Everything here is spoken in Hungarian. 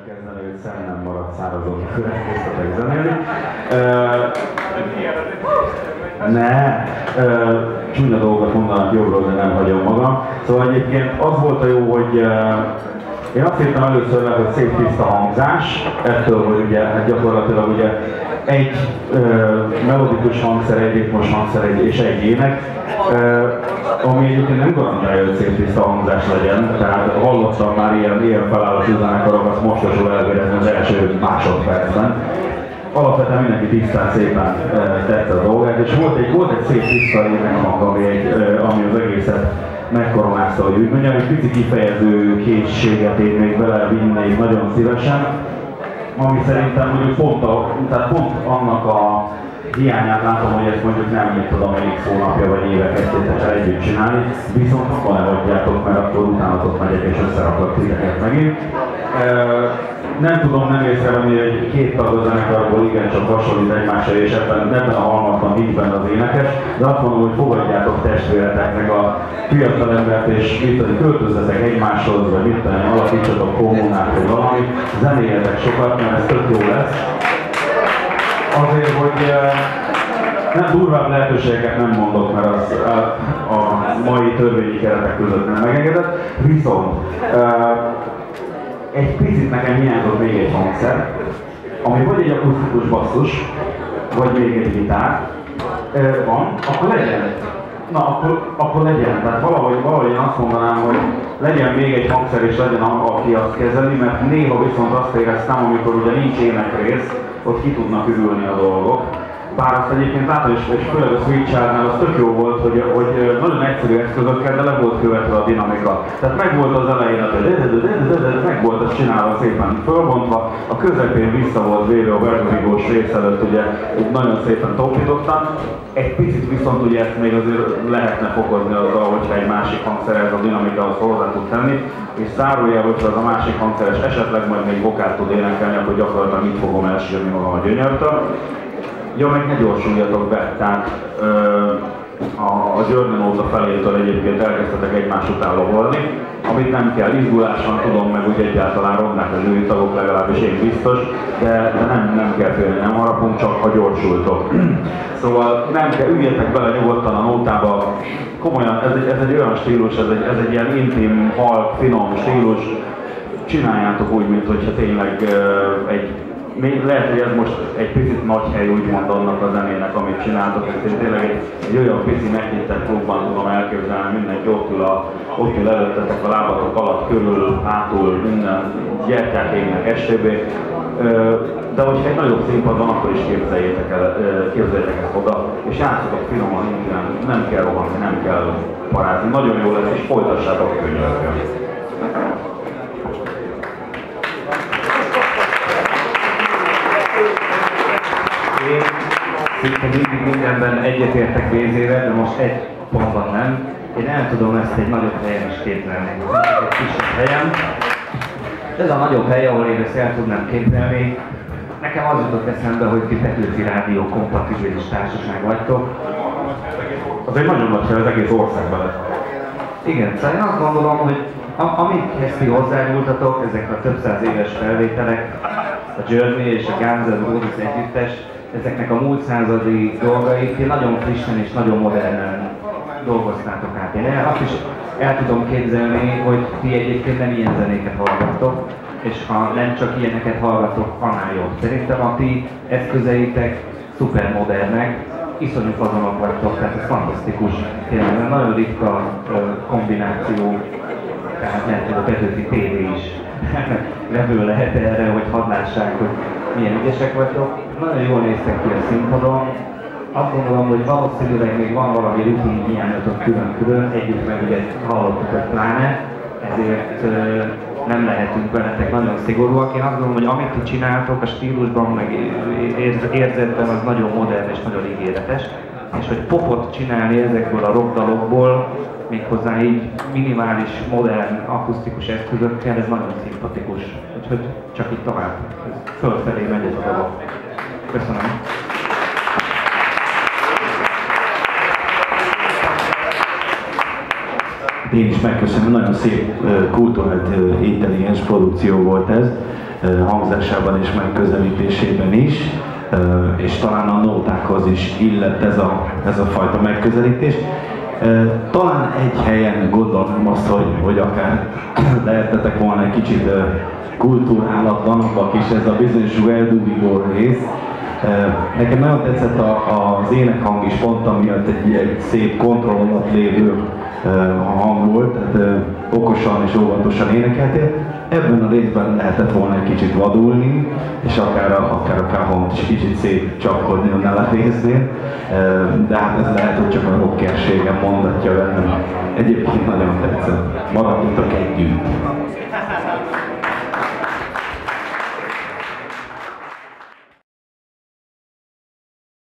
kezdeni, hogy szem nem maradt szárazon, kezdtetek zenélni. Csúnya dolgot mondanak jobbról, de nem hagyom magam. Szóval egyébként az volt a jó, hogy én azt hittem először le, hogy szép tiszta hangzás, ettől, hogy ugye, hát gyakorlatilag ugye egy melodikus hangszer, egy ritmus hangszer és egy ének, ami egyébként nem garantálja, hogy szép tiszta hangzás legyen, tehát hallottam már ilyen felállású zenekarok, azt mostosul elvérezni az első másodpercben. Alapvetően mindenki tisztán szépen tette a dolgát, és volt egy szép tiszta énekhang, ami az egészet megkoronázta, hogy úgy mondjam, egy pici kifejező készséget én még belevinnék nagyon szívesen, ami szerintem mondjuk pont annak a hiányát látom, hogy ezt mondjuk nem tudom melyik hónapja vagy évek kezdtétek együtt csinálni, viszont abban ne hagyjátok, mert akkor utánatok megyek és összeraklak titeket megint. Nem tudom nem észrevenni, hogy két tag a zenekarból igencsak hasonlít egymásra, és ebben a halmatlan nincs benne az énekes, de azt mondom, hogy fogadjátok testvéreteknek a fiatal embert, és költözzetek egymáshoz, vagy mit tenni, alakítsatok kommunát, vagy valami, zenéljetek sokat, mert ez tök jó lesz. Azért, hogy nem durvább lehetőségeket nem mondok, mert az a mai törvényi keretek között nem megengedett, viszont egy picit nekem hiányzott még egy hangszer, ami vagy egy akusztikus basszus, vagy még egy gitár van, akkor legyen. Na, akkor legyen. Tehát valahogy én azt mondanám, hogy legyen még egy hangszer és legyen, aki azt kezeli, mert néha viszont azt éreztem, amikor ugye nincs énekrész, ott ki tudnak ürülni a dolgok. Bár azt egyébként látom, és főleg a Sweet Child-nál az tök jó volt, hogy nagyon egyszerű eszközökkel, de le volt követve a dinamika. Tehát meg volt az elején, meg volt az csinálva szépen fölbontva, a közepén vissza volt véve a vertigós rész előtt, ugye nagyon szépen tompítottam. Egy picit viszont ugye ezt még azért lehetne fokozni azzal, hogyha egy másik hangszerhez a dinamikához hozzá tud tenni, és zárójel, hogyha az a másik hangszeres esetleg majd még vokát tud énekelni, akkor gyakorlatilag itt fogom elsírni magam a gyönyörtől. Ja, meg ne gyorsuljatok be, tehát a Journey óta felétől egyébként elkezdtetek egymás után loholni, amit nem kell, izgulás van, tudom, meg úgy egyáltalán rondnák az új tagok, legalábbis én biztos, de nem kell félni, nem harapunk, csak ha gyorsultok. Szóval nem kell, üljetek bele nyugodtan a nótába, komolyan, ez egy olyan stílus, ez egy ilyen intim, halk, finom stílus, csináljátok úgy, mint hogyha tényleg lehet, hogy ez most egy picit nagy hely úgymond annak a zenének, amit csináltok, és tényleg egy olyan pici megnyitett klubban tudom elképzelni, mindenki ott ül előttetek a lábatok alatt, körül, hátul, minden, gyertyákénynek, stb. De hogyha egy nagyobb színpad van, akkor is képzeljétek ezt oda, és játszotok finoman, nem kell rohanni, nem kell parázni, nagyon jó lesz, és folytassátok könyörgöm. Én szinte mindig mindenben egyetértek Bézével, de most egy pontban nem. Én el tudom ezt egy nagyobb helyen is képzelni. Egy kisebb helyen. Ez a nagyobb hely, ahol én ezt el tudnám képzelni. Nekem az jutott eszembe, hogy ti Petőfi Rádió kompatibilis társaság vagytok. Az egy nagyon nagy hely, az egész országban lesz. Igen, szóval én azt gondolom, hogy amikhez ti hozzájárultatok, ezek a több száz éves felvételek, a Journey és a Guns N' Roses együttes, ezeknek a múlt századi dolgait, ti nagyon frissen és nagyon modernen dolgoztátok át. Én azt is el tudom képzelni, hogy ti egyébként nem ilyen zenéket hallgattok, és ha nem csak ilyeneket hallgatok, annál jobb. Szerintem a ti eszközeitek szupermodernek, iszonyú fazonok vagytok, tehát ez fantasztikus. Tényleg nagyon ritka kombináció, tehát nem tudom, a Petőfi TV is levő lehet erre, hogy hadd lássák, hogy milyen ügyesek vagytok. Nagyon jól néztek ki a színpadon. Azt gondolom, hogy valószínűleg még van valami rutin hiányotok külön-külön, együtt meg ugye hallottuk, hogy pláne, ezért nem lehetünk veletek nagyon szigorúak. Én azt gondolom, hogy amit ti csináltok a stílusban, meg érzetben, az nagyon modern és nagyon ígéretes. És hogy popot csinálni ezekből a rockdalokból, méghozzá így minimális, modern, akusztikus eszközökkel, ez nagyon szimpatikus. Úgyhogy csak itt tovább. Fölfelé megy ez a dolog. Köszönöm. Én is megköszönöm, nagyon szép, kulturált, intelligens produkció volt ez. hangzásában és megközelítésében is, és talán a nótákhoz is illett ez a fajta megközelítés. Talán egy helyen gondolom azt, hogy akár lehettetek volna egy kicsit kultúrálatlanabbak is, ez a bizonyos Joël Duvigor rész. Nekem nagyon tetszett az énekhang is, pont amiatt egy szép kontroll alatt lévő hang volt, tehát okosan és óvatosan énekeltél. Ebben a részben lehetett volna egy kicsit vadulni, és akár a Cahont is kicsit szép csapkodni annál a résznél, de hát ez lehet, hogy csak a rockerségem mondatja velem. Egyébként nagyon tetszett. Maradjatok együtt!